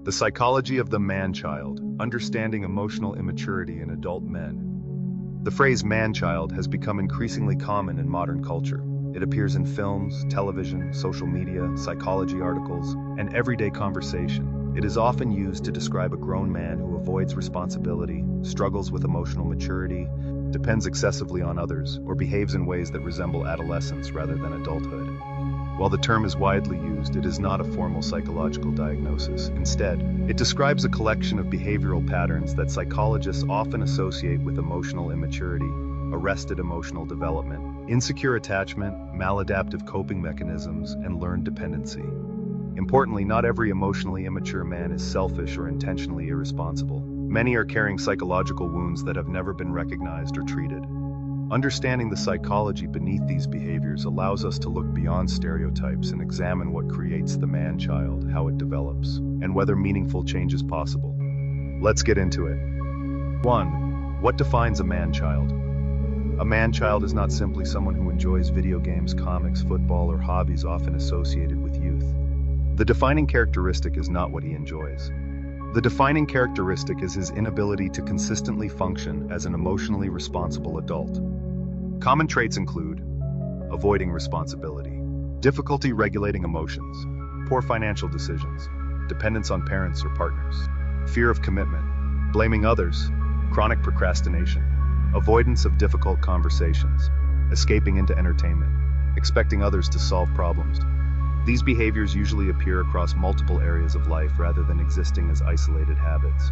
The psychology of the man-child, understanding emotional immaturity in adult men. The phrase man-child has become increasingly common in modern culture. It appears in films, television, social media, psychology articles, and everyday conversation. It is often used to describe a grown man who avoids responsibility, struggles with emotional maturity, depends excessively on others, or behaves in ways that resemble adolescence rather than adulthood. While the term is widely used, it is not a formal psychological diagnosis. Instead, it describes a collection of behavioral patterns that psychologists often associate with emotional immaturity, arrested emotional development, insecure attachment, maladaptive coping mechanisms, and learned dependency. Importantly, not every emotionally immature man is selfish or intentionally irresponsible. Many are carrying psychological wounds that have never been recognized or treated. Understanding the psychology beneath these behaviors allows us to look beyond stereotypes and examine what creates the man-child, how it develops, and whether meaningful change is possible. Let's get into it. 1. What defines a man-child? A man-child is not simply someone who enjoys video games, comics, football, or hobbies often associated with youth. The defining characteristic is not what he enjoys. The defining characteristic is his inability to consistently function as an emotionally responsible adult. Common traits include avoiding responsibility, difficulty regulating emotions, poor financial decisions, dependence on parents or partners, fear of commitment, blaming others, chronic procrastination, avoidance of difficult conversations, escaping into entertainment, expecting others to solve problems. These behaviors usually appear across multiple areas of life rather than existing as isolated habits.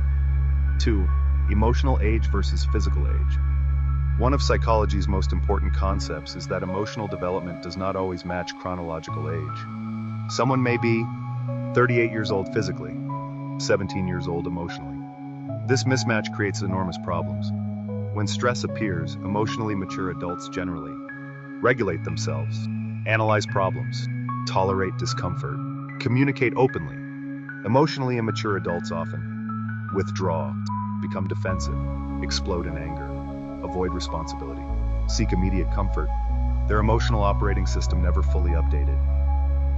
2. Emotional age versus physical age. One of psychology's most important concepts is that emotional development does not always match chronological age. Someone may be 38 years old physically, 17 years old emotionally. This mismatch creates enormous problems. When stress appears, emotionally mature adults generally regulate themselves, analyze problems, tolerate discomfort, communicate openly. Emotionally immature adults often withdraw, become defensive, explode in anger, avoid responsibility, seek immediate comfort. Their emotional operating system never fully updated.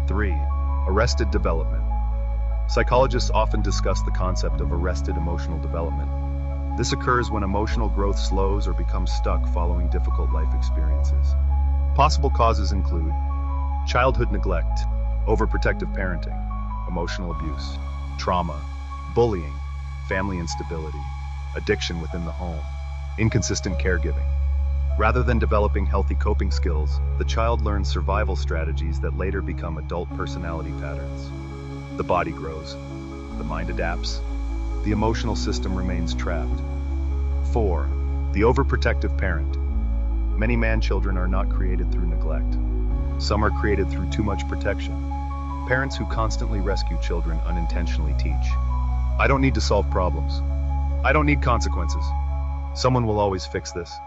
3. Arrested development. Psychologists often discuss the concept of arrested emotional development. This occurs when emotional growth slows or becomes stuck following difficult life experiences. Possible causes include childhood neglect, overprotective parenting, emotional abuse, trauma, bullying, family instability, addiction within the home, inconsistent caregiving. Rather than developing healthy coping skills, the child learns survival strategies that later become adult personality patterns. The body grows, the mind adapts, the emotional system remains trapped. 4. The overprotective parent. Many man-children are not created through neglect. Some are created through too much protection. Parents who constantly rescue children unintentionally teach, "I don't need to solve problems. I don't need consequences. Someone will always fix this."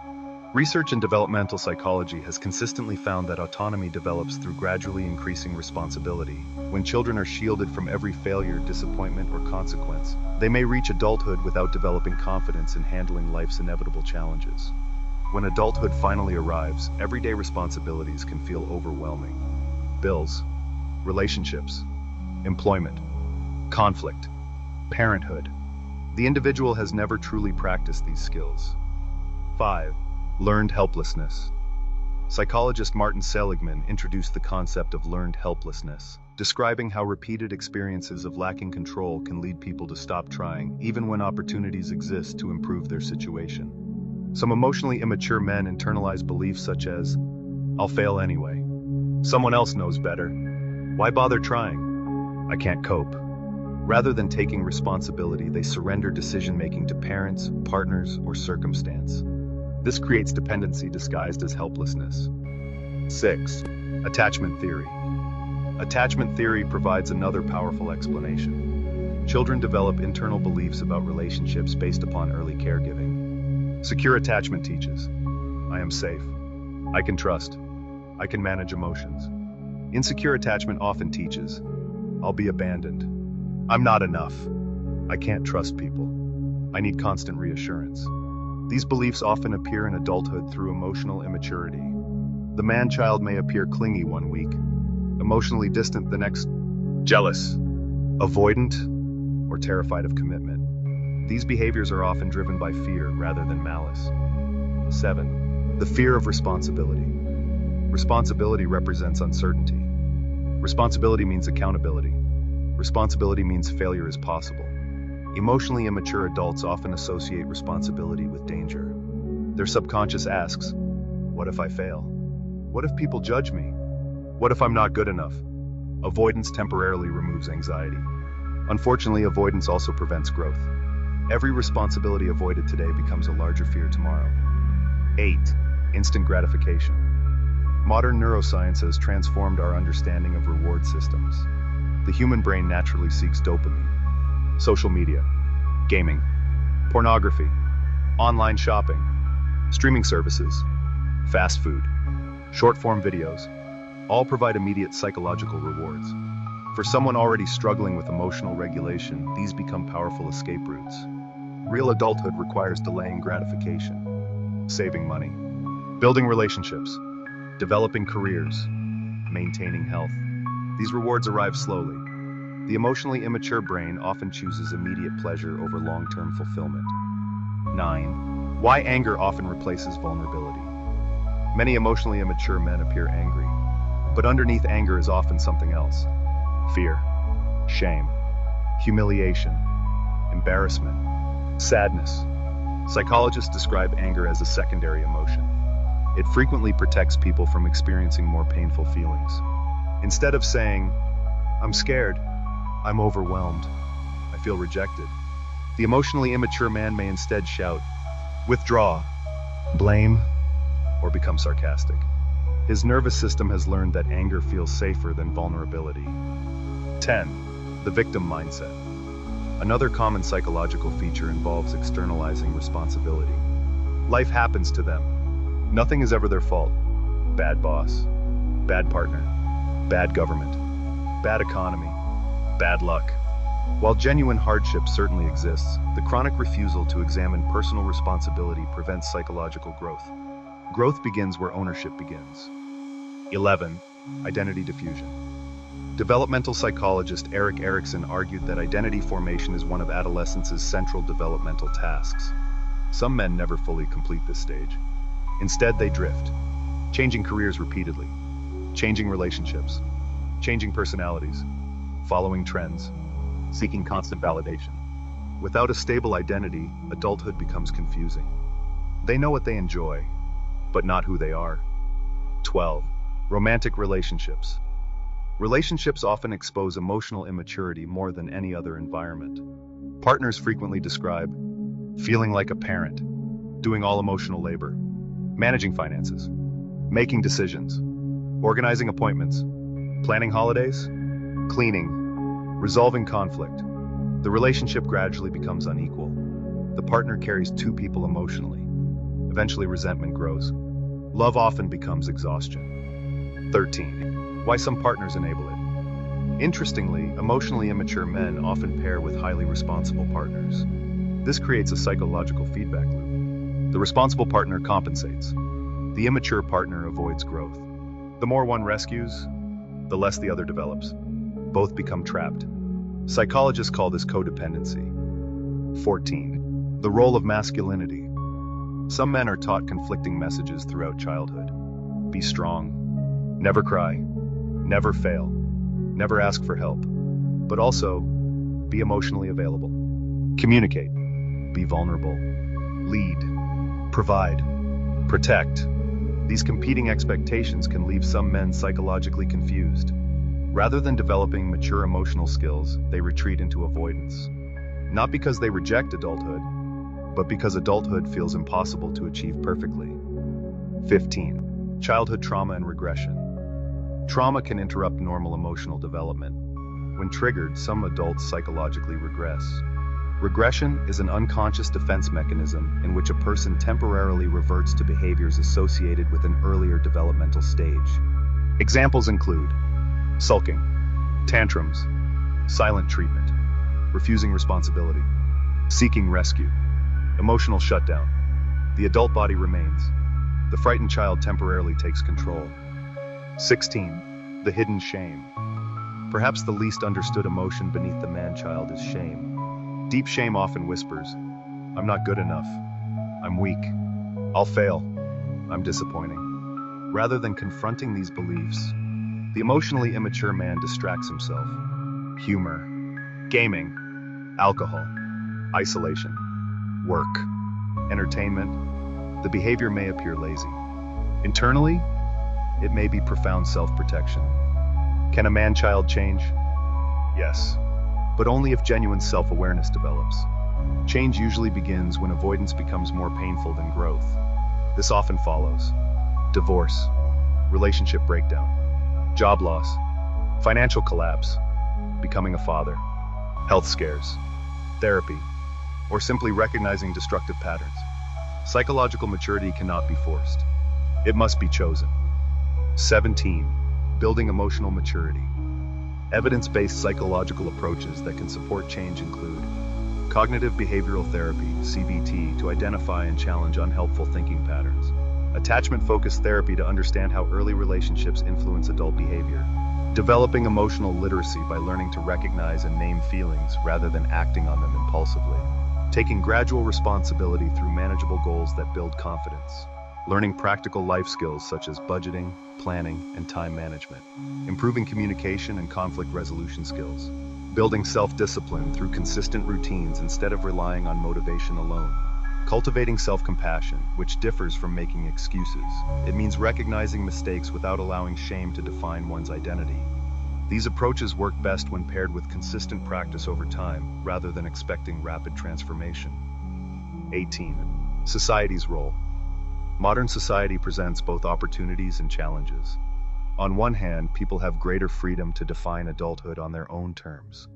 Research in developmental psychology has consistently found that autonomy develops through gradually increasing responsibility. When children are shielded from every failure, disappointment, or consequence, they may reach adulthood without developing confidence in handling life's inevitable challenges. When adulthood finally arrives, everyday responsibilities can feel overwhelming. Bills, relationships, employment, conflict, parenthood. The individual has never truly practiced these skills. 5. Learned helplessness. Psychologist Martin Seligman introduced the concept of learned helplessness, describing how repeated experiences of lacking control can lead people to stop trying, even when opportunities exist to improve their situation. Some emotionally immature men internalize beliefs such as, "I'll fail anyway. Someone else knows better. Why bother trying? I can't cope." Rather than taking responsibility, they surrender decision-making to parents, partners, or circumstance. This creates dependency disguised as helplessness. 6. Attachment theory. Attachment theory provides another powerful explanation. Children develop internal beliefs about relationships based upon early caregiving. Secure attachment teaches, "I am safe. I can trust. I can manage emotions." Insecure attachment often teaches, "I'll be abandoned. I'm not enough. I can't trust people. I need constant reassurance." These beliefs often appear in adulthood through emotional immaturity. The man-child may appear clingy one week, emotionally distant the next, jealous, avoidant, or terrified of commitment. These behaviors are often driven by fear rather than malice. 7. The fear of responsibility. Responsibility represents uncertainty. Responsibility means accountability. Responsibility means failure is possible. Emotionally immature adults often associate responsibility with danger. Their subconscious asks, what if I fail? What if people judge me? What if I'm not good enough? Avoidance temporarily removes anxiety. Unfortunately, avoidance also prevents growth. Every responsibility avoided today becomes a larger fear tomorrow. 8. Instant gratification. Modern neuroscience has transformed our understanding of reward systems. The human brain naturally seeks dopamine. Social media, gaming, pornography, online shopping, streaming services, fast food, short-form videos, all provide immediate psychological rewards. For someone already struggling with emotional regulation, these become powerful escape routes. Real adulthood requires delaying gratification, saving money, building relationships, developing careers, maintaining health. These rewards arrive slowly. The emotionally immature brain often chooses immediate pleasure over long-term fulfillment. 9. Why anger often replaces vulnerability. Many emotionally immature men appear angry, but underneath anger is often something else. Fear, shame, humiliation, embarrassment, sadness. Psychologists describe anger as a secondary emotion. It frequently protects people from experiencing more painful feelings. Instead of saying, I'm scared, I'm overwhelmed, I feel rejected, the emotionally immature man may instead shout, withdraw, blame, or become sarcastic. His nervous system has learned that anger feels safer than vulnerability. 10. The victim mindset. Another common psychological feature involves externalizing responsibility. Life happens to them. Nothing is ever their fault. Bad boss, bad partner, bad government, bad economy, bad luck. While genuine hardship certainly exists, the chronic refusal to examine personal responsibility prevents psychological growth. Growth begins where ownership begins. 11. Identity diffusion. Developmental psychologist Erik Erikson argued that identity formation is one of adolescence's central developmental tasks. Some men never fully complete this stage. Instead, they drift, changing careers repeatedly, changing relationships, changing personalities, following trends, seeking constant validation. Without a stable identity, adulthood becomes confusing. They know what they enjoy, but not who they are. 12. Romantic relationships. Relationships often expose emotional immaturity more than any other environment. Partners frequently describe feeling like a parent, doing all emotional labor, managing finances, making decisions, organizing appointments, planning holidays, cleaning, resolving conflict. The relationship gradually becomes unequal. The partner carries two people emotionally. Eventually, resentment grows. Love often becomes exhaustion. 13. Why some partners enable it. Interestingly, emotionally immature men often pair with highly responsible partners. This creates a psychological feedback loop. The responsible partner compensates. The immature partner avoids growth. The more one rescues, the less the other develops. Both become trapped. Psychologists call this codependency. 14. The role of masculinity. Some men are taught conflicting messages throughout childhood. Be strong. Never cry. Never fail. Never ask for help. But also, be emotionally available. Communicate. Be vulnerable. Lead. Provide. Protect. These competing expectations can leave some men psychologically confused. Rather than developing mature emotional skills, they retreat into avoidance. Not because they reject adulthood, but because adulthood feels impossible to achieve perfectly. 15. Childhood trauma and regression. Trauma can interrupt normal emotional development. When triggered, some adults psychologically regress. Regression is an unconscious defense mechanism in which a person temporarily reverts to behaviors associated with an earlier developmental stage. Examples include sulking, tantrums, silent treatment, refusing responsibility, seeking rescue, emotional shutdown. The adult body remains. The frightened child temporarily takes control. 16. The hidden shame. Perhaps the least understood emotion beneath the man-child is shame. Deep shame often whispers, I'm not good enough. I'm weak. I'll fail. I'm disappointing. Rather than confronting these beliefs, the emotionally immature man distracts himself. Humor, gaming, alcohol, isolation, work, entertainment. The behavior may appear lazy. Internally, it may be profound self-protection. Can a man-child change? Yes, but only if genuine self-awareness develops. Change usually begins when avoidance becomes more painful than growth. This often follows divorce, relationship breakdown, job loss, financial collapse, becoming a father, health scares, therapy, or simply recognizing destructive patterns. Psychological maturity cannot be forced. It must be chosen. 17. Building emotional maturity. Evidence-based psychological approaches that can support change include cognitive behavioral therapy, CBT, to identify and challenge unhelpful thinking patterns. Attachment-focused therapy to understand how early relationships influence adult behavior. Developing emotional literacy by learning to recognize and name feelings rather than acting on them impulsively. Taking gradual responsibility through manageable goals that build confidence. Learning practical life skills such as budgeting, planning, and time management. Improving communication and conflict resolution skills. Building self-discipline through consistent routines instead of relying on motivation alone. Cultivating self-compassion, which differs from making excuses. It means recognizing mistakes without allowing shame to define one's identity. These approaches work best when paired with consistent practice over time, rather than expecting rapid transformation. 18. Society's role. Modern society presents both opportunities and challenges. On one hand, people have greater freedom to define adulthood on their own terms.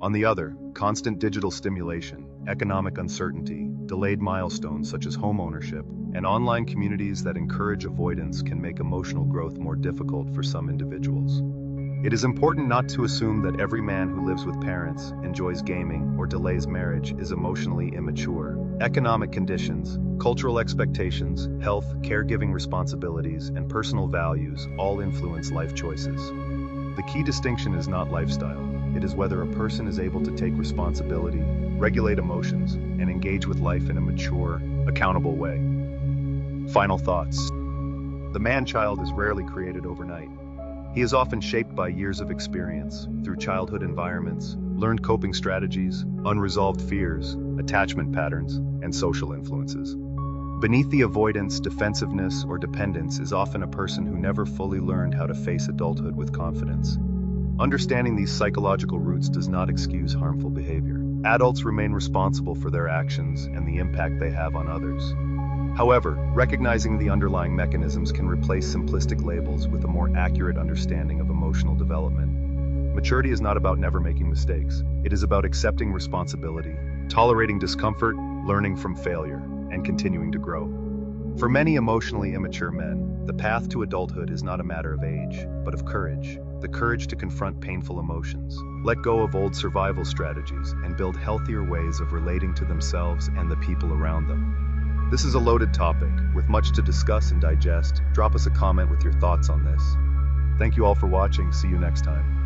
On the other, constant digital stimulation, economic uncertainty, delayed milestones such as home ownership, and online communities that encourage avoidance can make emotional growth more difficult for some individuals. It is important not to assume that every man who lives with parents, enjoys gaming, or delays marriage is emotionally immature. Economic conditions, cultural expectations, health, caregiving responsibilities, and personal values all influence life choices. The key distinction is not lifestyle. It is whether a person is able to take responsibility, regulate emotions, and engage with life in a mature, accountable way. Final thoughts. The man-child is rarely created overnight. He is often shaped by years of experience, through childhood environments, learned coping strategies, unresolved fears, attachment patterns, and social influences. Beneath the avoidance, defensiveness, or dependence is often a person who never fully learned how to face adulthood with confidence. Understanding these psychological roots does not excuse harmful behavior. Adults remain responsible for their actions and the impact they have on others. However, recognizing the underlying mechanisms can replace simplistic labels with a more accurate understanding of emotional development. Maturity is not about never making mistakes. It is about accepting responsibility, tolerating discomfort, learning from failure, and continuing to grow. For many emotionally immature men, the path to adulthood is not a matter of age, but of courage. The courage to confront painful emotions, let go of old survival strategies, and build healthier ways of relating to themselves and the people around them. This is a loaded topic, with much to discuss and digest. Drop us a comment with your thoughts on this. Thank you all for watching. See you next time.